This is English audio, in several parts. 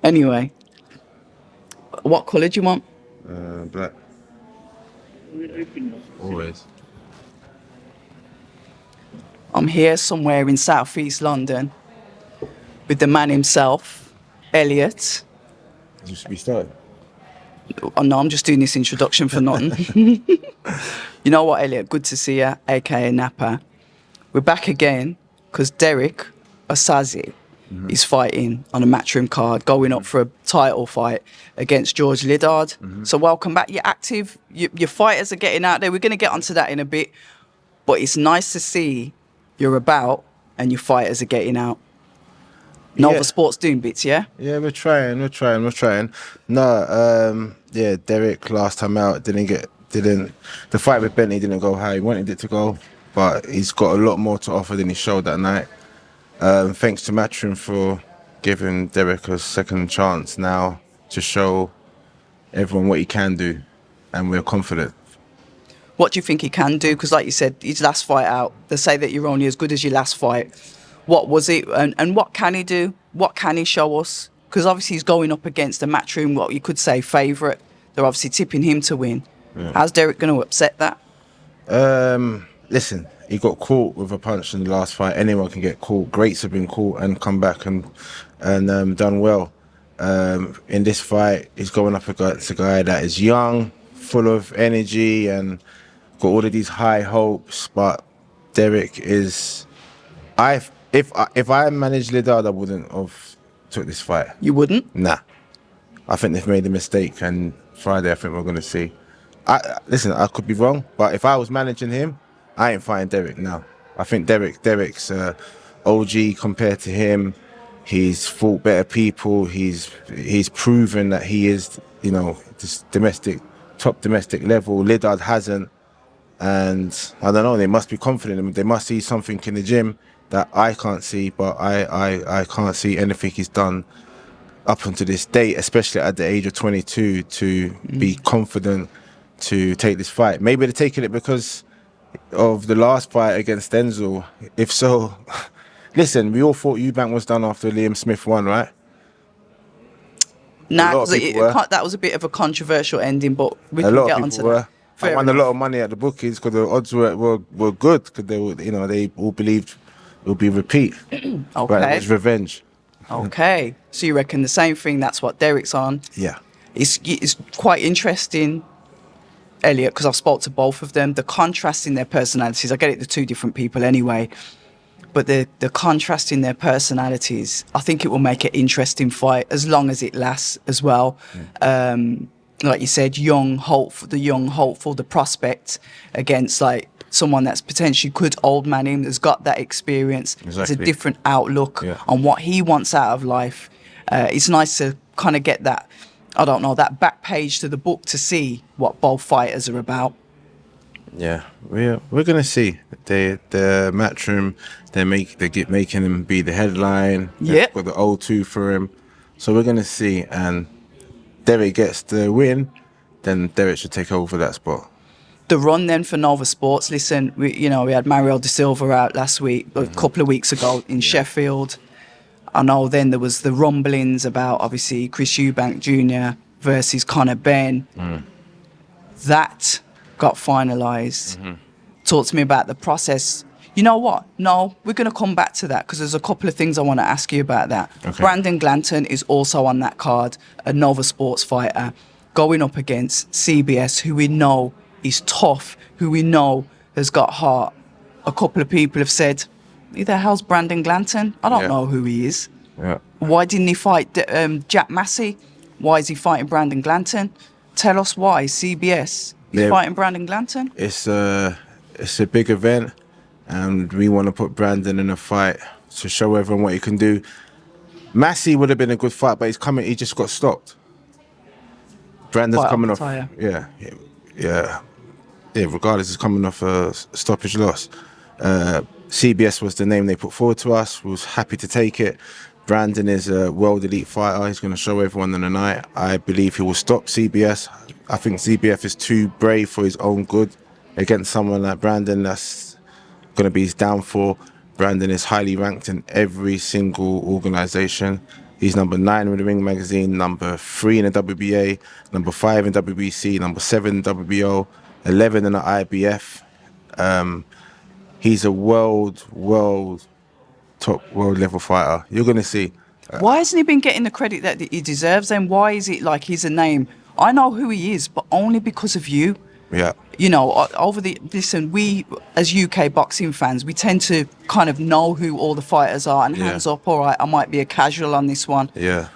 Anyway, what colour do you want? Black. Always. I'm here somewhere in southeast London with the man himself, Elliott. Just we started. Oh no, I'm just doing this introduction for nothing. You know what, Elliott? Good to see you, aka Napa. We're back again because Derek Osaze is fighting on a matchroom card, going up for a title fight against George Liddard. So welcome back. You're active. Your fighters are getting out there. We're going to get onto that in a bit. But it's nice to see you're about and your fighters are getting out. Nova Sports doing bits, yeah? Yeah, we're trying. No, yeah, Derek last time out didn't the fight with Bentley didn't go how he wanted it to go, but he's got a lot more to offer than he showed that night. Thanks to Matchroom for giving Derek a second chance now to show everyone what he can do, and we're confident. What do you think he can do? Because like you said, his last fight out, they say that you're only as good as your last fight. What was it? And what can he do? What can he show us? Because obviously he's going up against a Matchroom, what you could say, favourite. They're obviously tipping him to win. Yeah. How's Derek going to upset that? Listen, he got caught with a punch in the last fight. Anyone can get caught. Greats have been caught and come back and done well. In this fight, he's going up against a guy that is young, full of energy, and got all of these high hopes. But Derek is... If I managed Liddard, I wouldn't have took this fight. You wouldn't? Nah. I think they've made a mistake, and Friday I think we're going to see. Listen, I could be wrong, but if I was managing him, I ain't fighting Derek now. I think Derek's OG compared to him. He's fought better people. He's proven that he is, you know, this top domestic level. Liddard hasn't, and I don't know. They must be confident in him. They must see something in the gym that I can't see, but I can't see anything he's done up until this date, especially at the age of 22, to be confident to take this fight. Maybe they're taking it because of the last fight against Denzel. If so, listen, we all thought Eubank was done after Liam Smith won, right? Nah, that was a bit of a controversial ending, but we can get onto that. I won a lot of money at the bookies because the odds were good, because they were, you know, they all believed it would be repeat. Okay. But it was revenge. Okay. So you reckon the same thing, that's what Derek's on? Yeah. It's quite interesting, Elliott, because I've spoke to both of them. The contrast in their personalities, I get it, they're two different people anyway, but the contrast in their personalities, I think it will make an interesting fight as long as it lasts as well. Like you said, the young hopeful, the prospect against like someone that's potentially could old man him, has got that experience. Exactly. It's a different outlook on what he wants out of life. It's nice to kind of get that, I don't know, that back page to the book to see what both fighters are about. Yeah, we're gonna see. The Matchroom, they're making him be the headline. Yeah, got the O2 for him, so we're gonna see. And Derek gets the win, then Derek should take over that spot. The run then for Nova Sports. Listen, we had Mario Da Silva out last week, a couple of weeks ago in Sheffield. I know then there was the rumblings about obviously Chris Eubank Jr versus Conor Benn. That got finalised. Talk to me about the process. You know what? No, we're going to come back to that because there's a couple of things I want to ask you about that. Okay. Brandon Glanton is also on that card, a Nova Sports fighter, going up against CBS, who we know is tough, who we know has got heart. A couple of people have said, who the hell's Brandon Glanton? I don't know who he is. Yeah. Why didn't he fight Jack Massey? Why is he fighting Brandon Glanton? Tell us why, CBS. He's fighting Brandon Glanton? It's a big event, and we want to put Brandon in a fight to show everyone what he can do. Massey would have been a good fight, but he just got stopped. Brandon's coming off. Yeah, regardless, he's coming off a stoppage loss. CBS was the name they put forward to us. We was happy to take it. Brandon is a world elite fighter. He's going to show everyone in the night. I believe he will stop CBS. I think CBF is too brave for his own good against someone like Brandon. That's going to be his downfall. Brandon is highly ranked in every single organisation. He's number 9 with the Ring Magazine, number 3 in the WBA, number 5 in WBC, number 7 in WBO, 11 in the IBF. He's a top world level fighter. You're going to see. Why hasn't he been getting the credit that he deserves then? Why is it like he's a name? I know who he is, but only because of you. Yeah. You know, listen, we as UK boxing fans, we tend to kind of know who all the fighters are and hands up, all right, I might be a casual on this one. Yeah.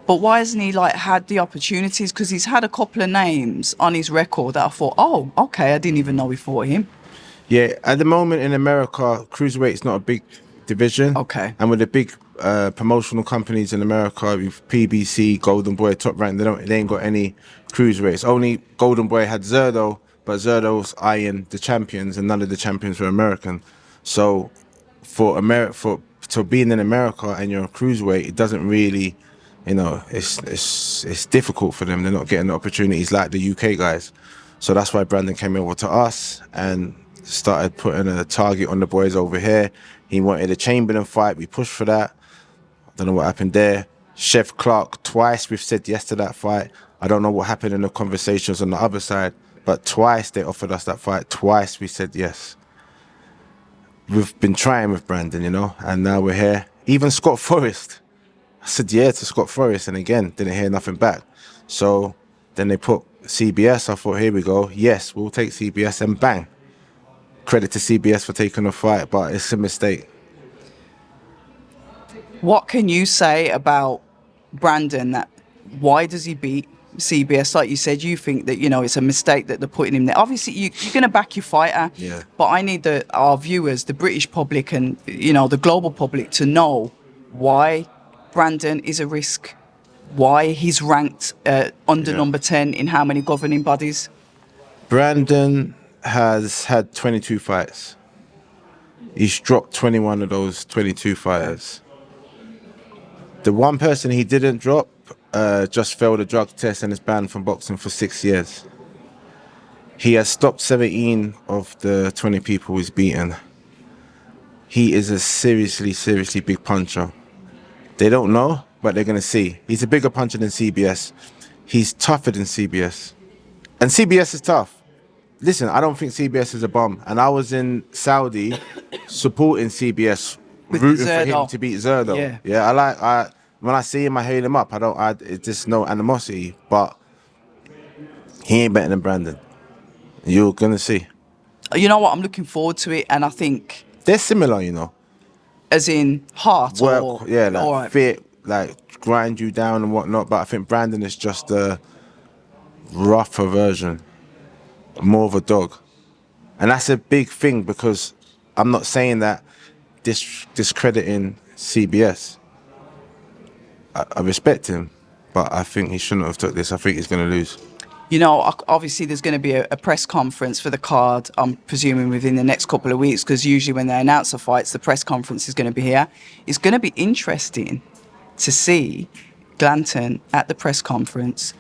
But why hasn't he like had the opportunities? Because he's had a couple of names on his record that I thought, oh, okay, I didn't even know we fought him. Yeah, at the moment in America, cruiserweight is not a big division. Okay. And with the big promotional companies in America, with PBC, Golden Boy, Top Rank, they ain't got any cruiserweights. Only Golden Boy had Zerdo, but Zerdo's eyeing the champions, and none of the champions were American. So for being in America and you're a cruiserweight, it doesn't really, you know, it's difficult for them. They're not getting the opportunities like the UK guys. So that's why Brandon came over to us and started putting a target on the boys over here. He wanted a Chamberlain fight. We pushed for that. I don't know what happened there. Chef Clark, twice we've said yes to that fight. I don't know what happened in the conversations on the other side, but twice they offered us that fight. Twice we said yes. We've been trying with Brandon, you know, and now we're here. Even Scott Forrest. I said yeah to Scott Forrest, and again, didn't hear nothing back. So then they put CBS. I thought, here we go. Yes, we'll take CBS, and bang. Credit to CBS for taking the fight, but it's a mistake. What can you say about Brandon? That why does he beat CBS? Like you said, you think that, you know, it's a mistake that they're putting him there. Obviously, you're going to back your fighter. Yeah. But I need our viewers, the British public and, you know, the global public to know why Brandon is a risk, why he's ranked under number 10 in how many governing bodies. Brandon has had 22 fights. He's dropped 21 of those 22 fighters. The one person he didn't drop just failed a drug test and is banned from boxing for 6 years. He has stopped 17 of the 20 people he's beaten. He is a seriously big puncher. They don't know, but they're going to see. He's a bigger puncher than CBS. He's tougher than CBS. And CBS is tough. Listen, I don't think CBS is a bum. And I was in Saudi supporting CBS, With rooting for Zerdo. him to beat Zerdo. Yeah, when I see him, I hail him up. It's just no animosity. But he ain't better than Brandon. You're going to see. You know what? I'm looking forward to it. And I think, They're similar, you know. as in heart Work, or... yeah, like all right. fit, like grind you down and whatnot. But I think Brandon is just a rougher version. More of a dog. And that's a big thing, because I'm not saying that discrediting CBS. I respect him, but I think he shouldn't have took this. I think he's going to lose. You know, obviously there's going to be a press conference for the card, I'm presuming within the next couple of weeks, because usually when they announce the fights, the press conference is going to be here. It's going to be interesting to see Glanton at the press conference,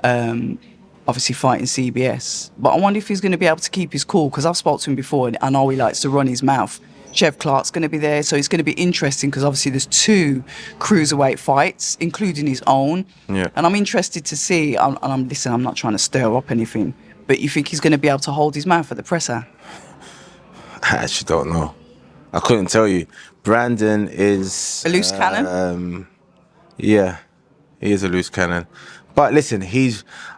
obviously fighting CBS. But I wonder if he's going to be able to keep his cool, because I've spoken to him before and I know he likes to run his mouth. Chef Clark's going to be there, so it's going to be interesting, because obviously there's 2 cruiserweight fights, including his own. Yeah. And I'm interested to see, listen, I'm not trying to stir up anything, but you think he's going to be able to hold his mouth at the presser? I actually don't know. I couldn't tell you. Brandon is... A loose cannon? Yeah, he is a loose cannon. But listen,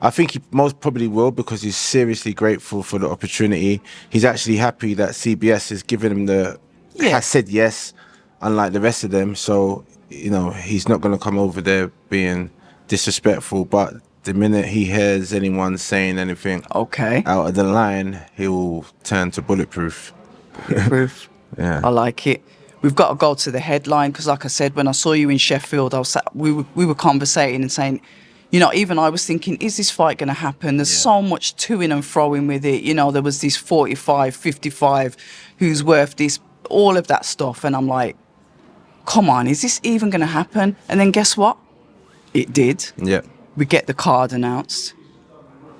I think he most probably will, because he's seriously grateful for the opportunity. He's actually happy that CBS is giving him has said yes, unlike the rest of them. So, you know, he's not going to come over there being disrespectful. But the minute he hears anyone saying anything Okay. out of the line, he'll turn to bulletproof. Proof. Yeah. I like it. We've got to go to the headline, because like I said, when I saw you in Sheffield, we were conversating and saying, you know, even I was thinking, is this fight going to happen? There's so much to-ing and fro-ing with it. You know, there was this 45, 55, who's worth this, all of that stuff. And I'm like, come on, is this even going to happen? And then guess what? It did. Yeah. We get the card announced.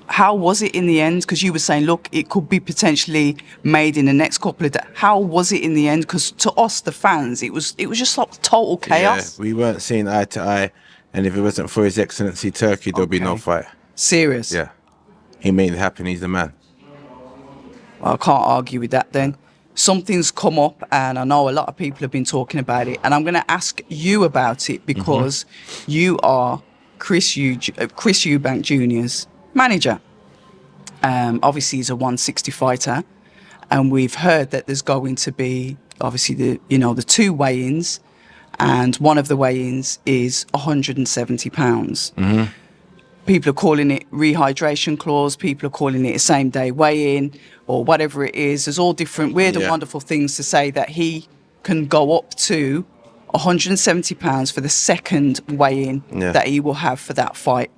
how was it in the end? Because you were saying, look, it could be potentially made in the next couple of days. How was it in the end? Because to us, the fans, it was just like total chaos. Yeah, we weren't seeing eye to eye, and if it wasn't for His Excellency Turkey, there'll be no fight. Serious? Yeah, he made it happen. He's the man. Well, I can't argue with that then. Something's come up, and I know a lot of people have been talking about it, and I'm going to ask you about it because you are Chris Eubank Jr.'s manager. Obviously, he's a 160 fighter, and we've heard that there's going to be obviously the two weigh-ins, and one of the weigh-ins is 170 pounds. People are calling it rehydration clause. People are calling it a same-day weigh-in or whatever it is. There's all different weird and wonderful things to say that he can go up to 170 pounds for the second weigh-in that he will have for that fight.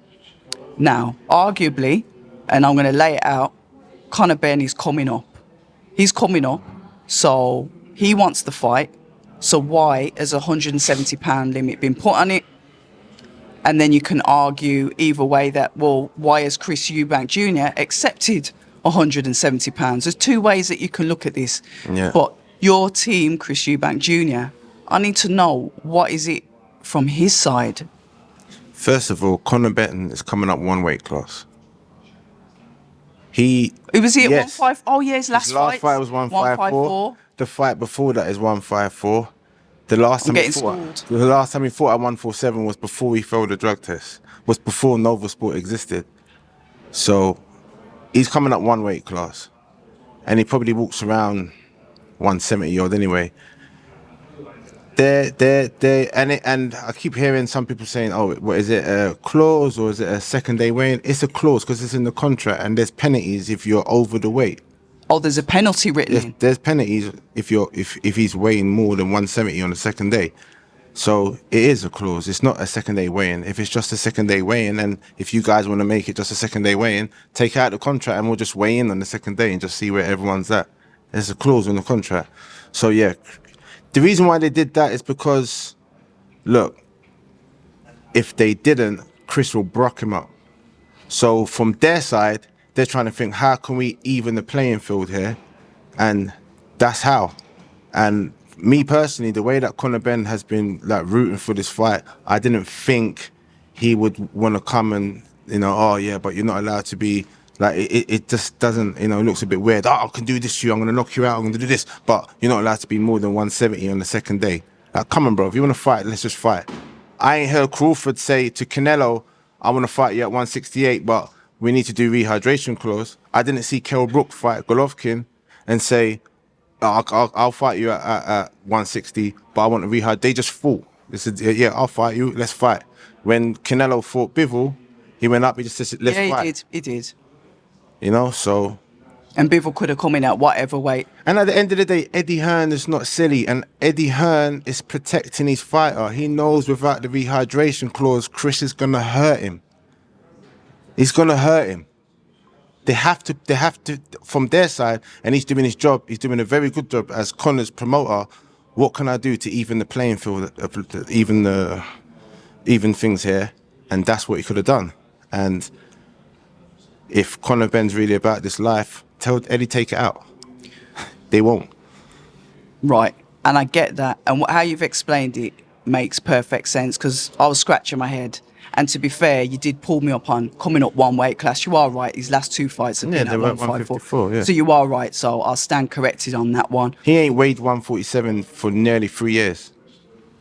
Now, arguably, and I'm going to lay it out, Conor Benn is coming up. He's coming up, so he wants the fight. So why has a 170 pound limit been put on it? And then you can argue either way that, well, why has Chris Eubank Jr. accepted 170 pounds? There's two ways that you can look at this. Yeah. But your team, Chris Eubank Jr., I need to know, what is it from his side? First of all, Conor Benn is coming up one weight class. Was he at 154? Oh, yeah, his last fight was 154. The fight before that is 154. The last time he fought at 147 was before he failed the drug test. Was before Nova Sport existed. So he's coming up one weight class, and he probably walks around 170 odd anyway. And I keep hearing some people saying, "Oh, what is it? A clause or is it a second day weigh-in?" It's a clause because it's in the contract, and there's penalties if you're over the weight. Oh, there's a penalty written in. There's penalties if he's weighing more than 170 on the second day. So it is a clause. It's not a second day weigh-in. If it's just a second day weigh-in, and if you guys want to make it just a second day weigh-in, take out the contract and we'll just weigh in on the second day and just see where everyone's at. There's a clause in the contract. So yeah, the reason why they did that is because, look, if they didn't, Chris will brock him up. So from their side, they're trying to think, how can we even the playing field here? And that's how. And me personally, the way that Conor Benn has been like rooting for this fight, I didn't think he would want to come and, oh yeah, but you're not allowed to be like, it just doesn't, it looks a bit weird. Oh, I can do this to you, I'm gonna knock you out, I'm gonna do this, but you're not allowed to be more than 170 on the second day. Like, come on, bro, if you want to fight, let's just fight. I ain't heard Crawford say to Canelo, I want to fight you at 168, but we need to do rehydration clause. I didn't see Kell Brook fight Golovkin and say, I'll fight you at 160, but I want to rehydrate. They just fought. They said, yeah, I'll fight you, let's fight. When Canelo fought Bivol, he went up, he just said, let's fight. Yeah, he did. So... And Bivol could have come in at whatever weight. And at the end of the day, Eddie Hearn is not silly, and Eddie Hearn is protecting his fighter. He knows without the rehydration clause, Chris is going to hurt him. He's going to hurt him. They have to, from their side, and he's doing his job. He's doing a very good job as Conor's promoter. What can I do to even the playing field, even things here? And that's what he could have done. And if Conor Benn's really about this life, tell Eddie take it out. They won't. Right. And I get that. And how you've explained it makes perfect sense, because I was scratching my head. And to be fair, you did pull me up on coming up one weight class. You are right. His last two fights have been at 154. Yeah. So you are right. So I'll stand corrected on that one. He ain't weighed 147 for nearly 3 years.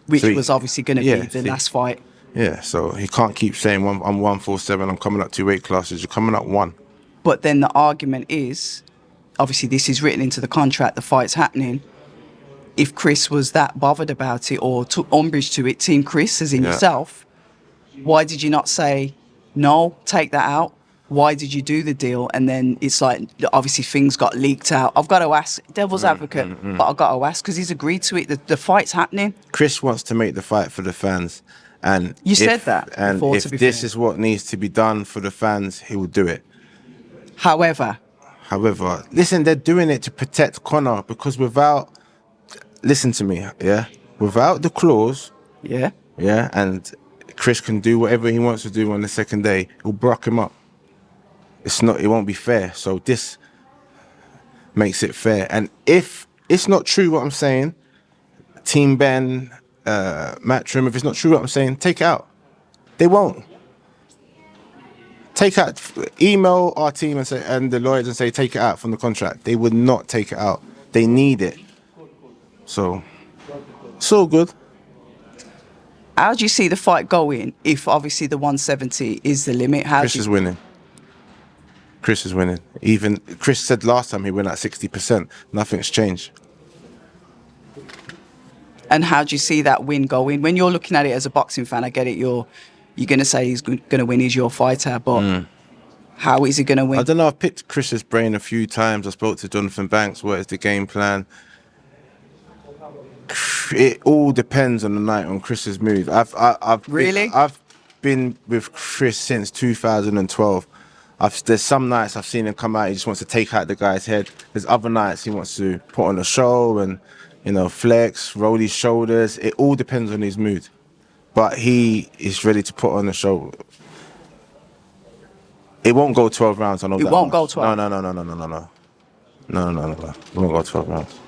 Which was obviously going to be the last fight. Yeah, so he can't keep saying, I'm 147, I'm coming up 2 weight classes. You're coming up one. But then the argument is, obviously this is written into the contract, the fight's happening. If Chris was that bothered about it or took umbrage to it, Team Chris, as in yourself, why did you not say, no, take that out? Why did you do the deal? And then it's like, obviously things got leaked out. I've got to ask, devil's advocate, but I've got to ask because he's agreed to it. The fight's happening. Chris wants to make the fight for the fans. And you said that before, if this is what needs to be done for the fans, he will do it. However, listen, they're doing it to protect Conor, because listen to me, without the clause, and Chris can do whatever he wants to do on the second day, he'll brock him up. it's not. It won't be fair. So this makes it fair. And if it's not true what I'm saying, Team Ben, Matchroom, if it's not true what I'm saying, take it out. They won't. Take out. Email our team and say, and the lawyers and say, take it out from the contract. They would not take it out. They need it. So it's all good. How do you see the fight going if obviously the 170 is the limit? Chris is winning. Chris is winning. Even Chris said last time he went at 60%. Nothing's changed. And how do you see that win going? When you're looking at it as a boxing fan, I get it. You're going to say he's going to win. He's your fighter, but how is he going to win? I don't know. I've picked Chris's brain a few times. I spoke to Jonathan Banks. What is the game plan? It all depends on the night, on Chris's mood. I've been with Chris since 2012. There's some nights I've seen him come out, he just wants to take out the guy's head. There's other nights he wants to put on a show and, you know, flex, roll his shoulders. It all depends on his mood. But he is ready to put on a show. It won't go 12 rounds. I know that. It won't go 12? No. It won't go 12 rounds.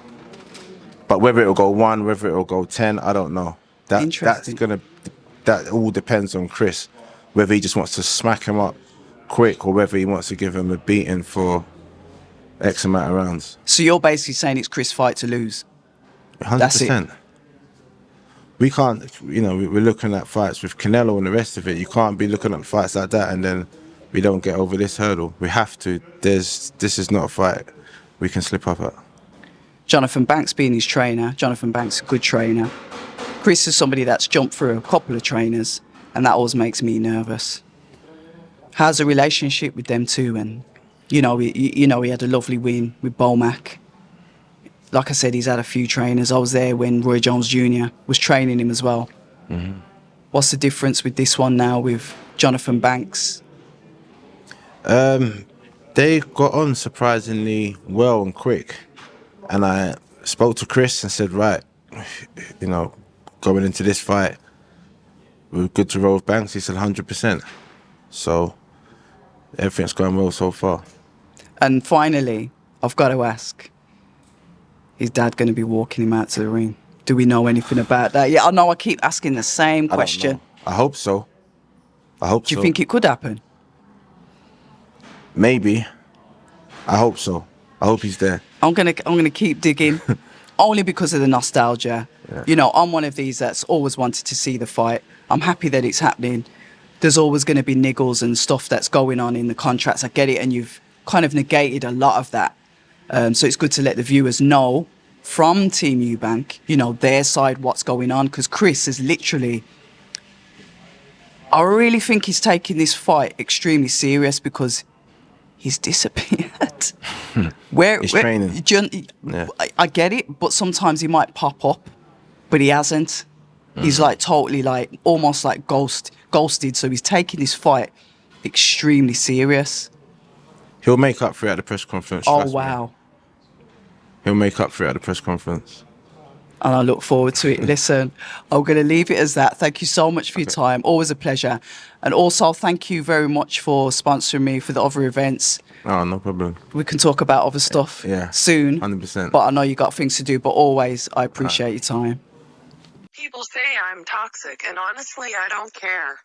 But whether it'll go 1, whether it'll go 10, I don't know. That all depends on Chris. Whether he just wants to smack him up quick or whether he wants to give him a beating for X amount of rounds. So you're basically saying it's Chris' fight to lose? 100%. That's it. We can't, you know, we're looking at fights with Canelo and the rest of it. You can't be looking at fights like that and then we don't get over this hurdle. We have to. This is not a fight we can slip up at. Jonathan Banks being his trainer. Jonathan Banks, a good trainer. Chris is somebody that's jumped through a couple of trainers, and that always makes me nervous. How's the relationship with them two? And he had a lovely win with Bomac. Like I said, he's had a few trainers. I was there when Roy Jones Jr was training him as well. Mm-hmm. What's the difference with this one now with Jonathan Banks? They got on surprisingly well and quick. And I spoke to Chris and said, right, you know, going into this fight, we're good to roll with Banks. He said 100%. So everything's going well so far. And finally, I've got to ask, is Dad going to be walking him out to the ring? Do we know anything about that? Yeah, I know I keep asking the same question. I hope so. Do you think it could happen? Maybe. I hope so. I hope he's there. I'm gonna keep digging, only because of the nostalgia. Yeah. You know, I'm one of these that's always wanted to see the fight. I'm happy that it's happening. There's always going to be niggles and stuff that's going on in the contracts. I get it, and you've kind of negated a lot of that. So it's good to let the viewers know from Team Eubank, you know, their side, what's going on. Because Chris is literally, I really think he's taking this fight extremely serious because he's disappeared. He's training. Yeah. I get it, but sometimes he might pop up, but he hasn't. He's like totally like almost like ghosted. So he's taking this fight extremely serious. He'll make up for it at the press conference. Oh wow. He'll make up for it at the press conference. And I look forward to it. Listen, I'm going to leave it as that. Thank you so much for your time. Always a pleasure. And also, thank you very much for sponsoring me for the other events. Oh, no problem. We can talk about other stuff soon. 100%. But I know you got things to do. But always, I appreciate your time. People say I'm toxic, and honestly, I don't care.